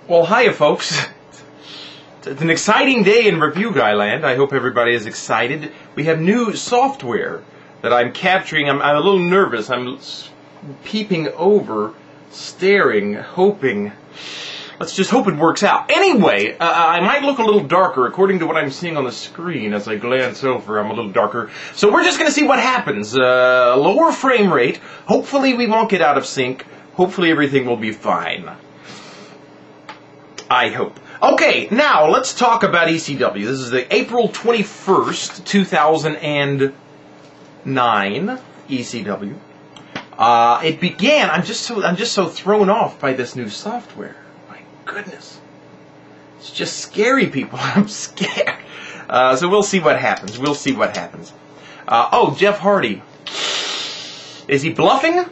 Well, hiya, folks. It's an exciting day in Review Guy Land. I hope everybody is excited. We have new software that I'm capturing. I'm a little nervous. I'm peeping over, staring, hoping. Let's just hope it works out. Anyway, I might look a little darker according to what I'm seeing on the screen as I glance over. I'm a little darker. So we're just going to see what happens. Lower frame rate. Hopefully we won't get out of sync. Hopefully everything will be fine. I hope. Okay, now let's talk about ECW. This is the April 21st, 2009 ECW. It began. I'm just so thrown off by this new software. My goodness, it's just scary, people. I'm scared. So we'll see what happens. We'll see what happens. Oh, Jeff Hardy. Is he bluffing?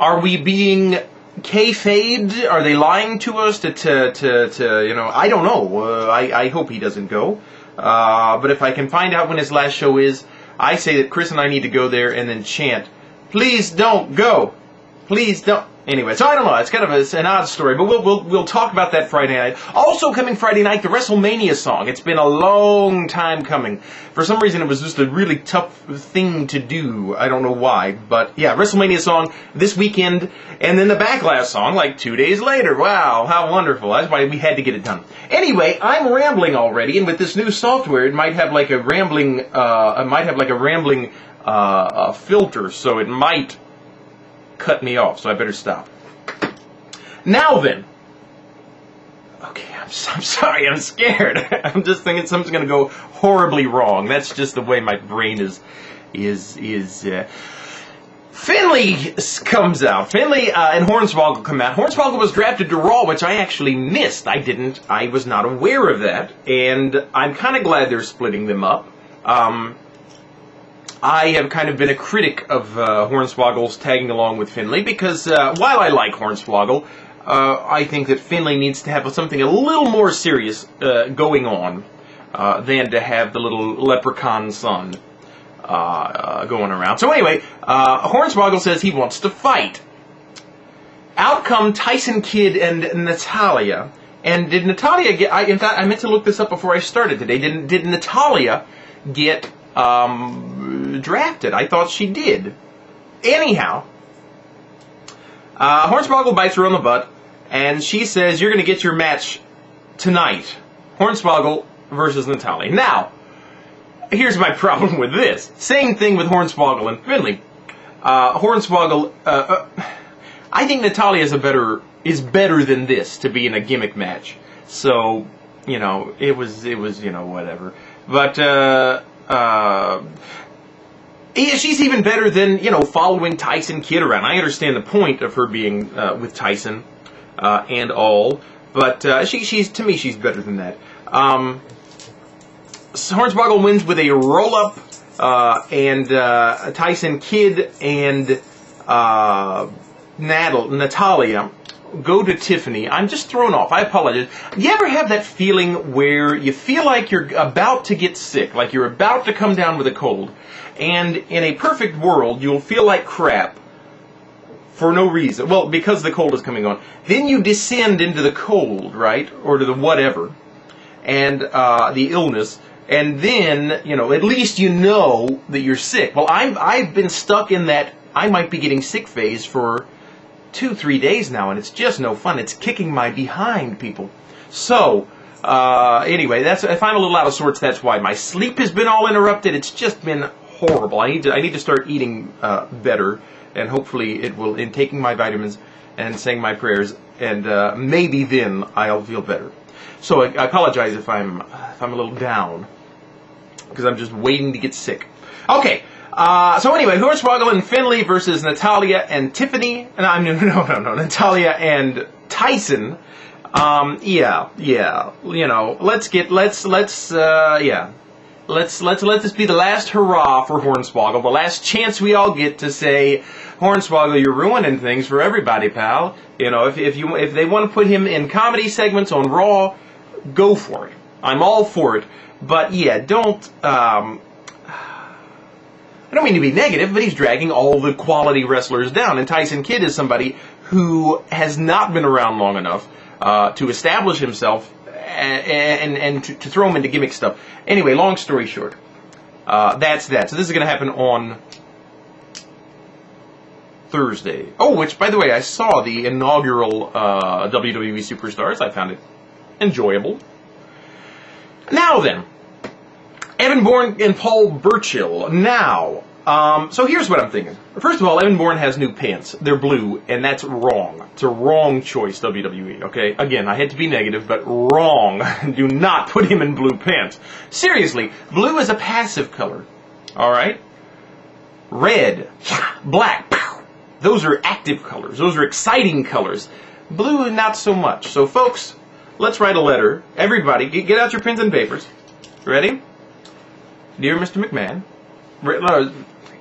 Are we being kayfabed? Are they lying to us to you know, I don't know. I hope he doesn't go. But if I can find out when his last show is, I say that Chris and I need to go there and then chant, "Please don't go. Please don't." Anyway, so I don't know. It's kind of an odd story, but we'll talk about that Friday night. Also coming Friday night, the WrestleMania song. It's been a long time coming. For some reason, it was just a really tough thing to do. I don't know why, but yeah, WrestleMania song this weekend, and then the Backlash song like 2 days later. Wow, how wonderful! That's why we had to get it done. Anyway, I'm rambling already, and with this new software, it might have like a rambling, filter, so it might cut me off, so I better stop. Now then. Okay, I'm sorry, I'm scared. I'm just thinking something's going to go horribly wrong. That's just the way my brain is. Finley comes out. Finley and Hornswoggle come out. Hornswoggle was drafted to Raw, which I actually missed. I was not aware of that, and I'm kind of glad they're splitting them up. I have kind of been a critic of Hornswoggle's tagging along with Finley because while I like Hornswoggle, I think that Finley needs to have something a little more serious going on than to have the little leprechaun son going around. So anyway, Hornswoggle says he wants to fight. Out come Tyson Kidd and Natalya. And did Natalya get... in fact, I meant to look this up before I started today. Did Natalya get drafted? I thought she did. Anyhow, Hornswoggle bites her on the butt, and she says, "You're going to get your match tonight. Hornswoggle versus Natalya." Now, here's my problem with this. Same thing with Hornswoggle and Finley. Hornswoggle, I think Natalya is better than this to be in a gimmick match. So, you know, it was, you know, whatever. But, she's even better than, you know, following Tyson Kidd around. I understand the point of her being with Tyson and all, but she's to me, she's better than that. Hornswoggle wins with a roll-up, and Tyson Kidd and Natalya go to Tiffany. I'm just thrown off. I apologize. You ever have that feeling where you feel like you're about to get sick, like you're about to come down with a cold, and in a perfect world, you'll feel like crap for no reason. Well, because the cold is coming on. Then you descend into the cold, right? Or to the whatever, and the illness, and then, you know, at least you know that you're sick. Well, I've been stuck in that I might be getting sick phase for 2-3 days now, and it's just no fun. It's kicking my behind, people. So, anyway, if I'm a little out of sorts, that's why. My sleep has been all interrupted. It's just been horrible. I need to start eating better, and hopefully it will, in taking my vitamins and saying my prayers, and maybe then I'll feel better. So I apologize if I'm a little down, because I'm just waiting to get sick. Okay. So anyway, Hornswoggle and Finley versus Natalya and Tiffany. No, Natalya and Tyson. Yeah. You know, let's let this be the last hurrah for Hornswoggle, the last chance we all get to say, "Hornswoggle, you're ruining things for everybody, pal." You know, if they want to put him in comedy segments on Raw, go for it. I'm all for it. But yeah, don't. I don't mean to be negative, but he's dragging all the quality wrestlers down. And Tyson Kidd is somebody who has not been around long enough to establish himself and to throw him into gimmick stuff. Anyway, long story short, that's that. So this is going to happen on Thursday. Oh, which, by the way, I saw the inaugural WWE Superstars. I found it enjoyable. Now then, Evan Bourne and Paul Burchill. Now, so here's what I'm thinking. First of all, Evan Bourne has new pants. They're blue, and that's wrong. It's a wrong choice, WWE, okay? Again, I had to be negative, but wrong. Do not put him in blue pants. Seriously, blue is a passive color, all right? Red, black, those are active colors. Those are exciting colors. Blue, not so much. So, folks, let's write a letter. Everybody, get out your pens and papers. Ready? Dear Mr. McMahon.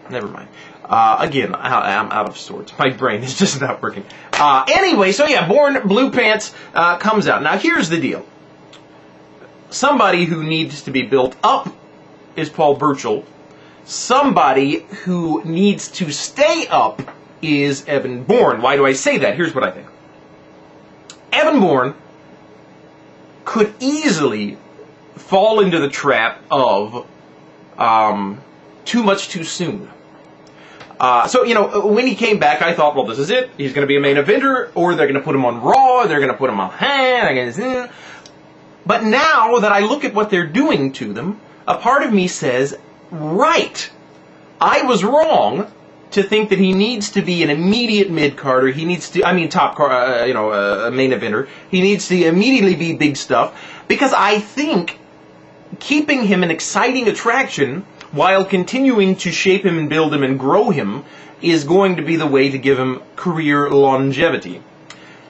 Never mind. Again, I'm out of sorts. My brain is just not working. Anyway, so yeah, Bourne Blue Pants comes out. Now, here's the deal. Somebody who needs to be built up is Paul Burchill. Somebody who needs to stay up is Evan Bourne. Why do I say that? Here's what I think. Evan Bourne could easily fall into the trap of too much too soon. So, you know, when he came back, I thought, well, this is it. He's going to be a main eventer, or they're going to put him on Raw, or they're going to put him on But now that I look at what they're doing to them, a part of me says, right, I was wrong to think that he needs to be an immediate mid-carder. He needs to, top card, a main eventer. He needs to immediately be big stuff, because I think keeping him an exciting attraction while continuing to shape him and build him and grow him is going to be the way to give him career longevity.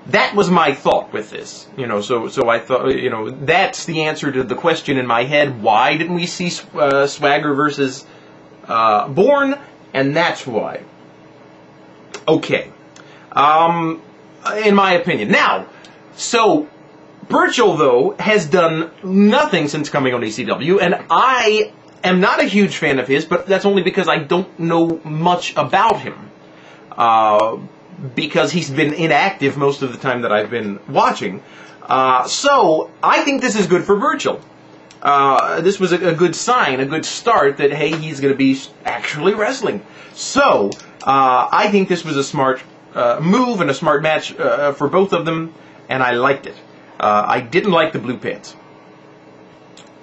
That was my thought with this. So I thought, that's the answer to the question in my head. Why didn't we see Swagger versus Bourne? And that's why. Okay. In my opinion. Now, so Burchill, though, has done nothing since coming on ECW, and I am not a huge fan of his, but that's only because I don't know much about him. Because he's been inactive most of the time that I've been watching. So, I think this is good for Burchill. This was a good sign, a good start that, hey, he's going to be actually wrestling. So, I think this was a smart move and a smart match for both of them, and I liked it. I didn't like the blue pants.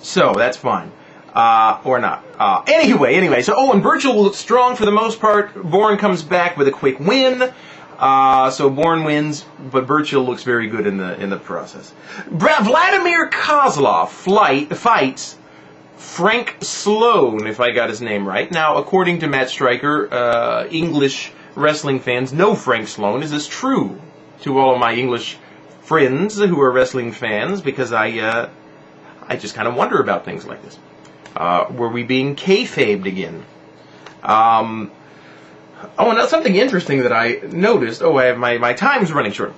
So, that's fine. Or not. Anyway, so, and Burchill looks strong for the most part. Bourne comes back with a quick win. So Bourne wins, but Burchill looks very good in the process. Vladimir Kozlov fights Frank Sloan, if I got his name right. Now, according to Matt Stryker, English wrestling fans know Frank Sloan. Is this true to all of my English friends who are wrestling fans? Because I just kind of wonder about things like this. Were we being kayfabed again? Oh, and that's something interesting that I noticed. Oh, I have my time's running short.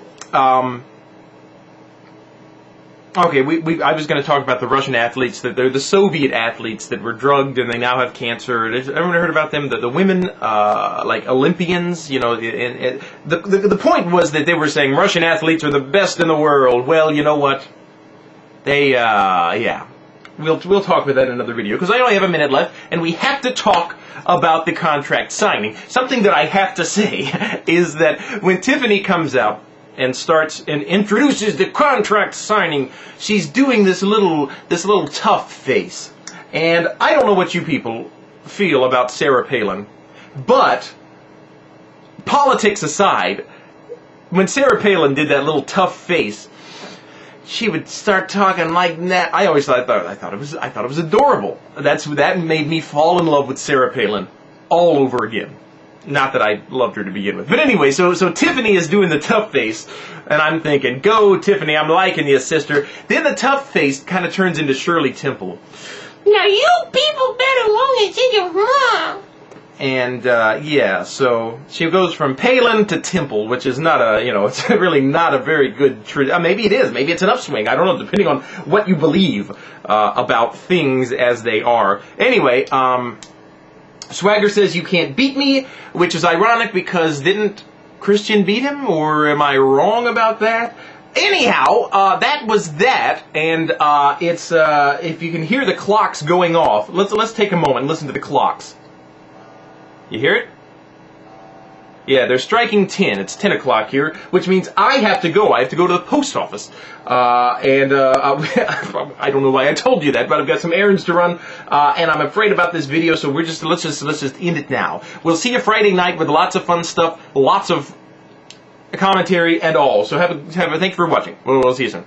Okay, I was going to talk about the Russian athletes, that they're the Soviet athletes that were drugged and they now have cancer. Everyone heard about them? The women, like Olympians, and the point was that they were saying Russian athletes are the best in the world. Well, you know what? They, yeah. We'll talk about that in another video, because I only have a minute left, and we have to talk about the contract signing. Something that I have to say is that when Tiffany comes out and starts and introduces the contract signing, she's doing this little tough face. And I don't know what you people feel about Sarah Palin, but politics aside, when Sarah Palin did that little tough face, she would start talking like that. I always thought it was adorable. That made me fall in love with Sarah Palin all over again. Not that I loved her to begin with. But anyway, so Tiffany is doing the tough face, and I'm thinking, go Tiffany, I'm liking you, sister. Then the tough face kind of turns into Shirley Temple. Now you people better want to your mom. And, yeah, so she goes from Palin to Temple, which is not it's really not a very good, maybe it is, maybe it's an upswing, I don't know, depending on what you believe, about things as they are. Anyway, Swagger says you can't beat me, which is ironic because didn't Christian beat him, or am I wrong about that? Anyhow, that was that, and it's if you can hear the clocks going off, let's take a moment and listen to the clocks. You hear it? Yeah, they're striking 10. It's 10 o'clock here, which means I have to go. I have to go to the post office. I don't know why I told you that, but I've got some errands to run, and I'm afraid about this video, so let's just end it now. We'll see you Friday night with lots of fun stuff, lots of commentary and all. So thank you for watching. We'll see you soon.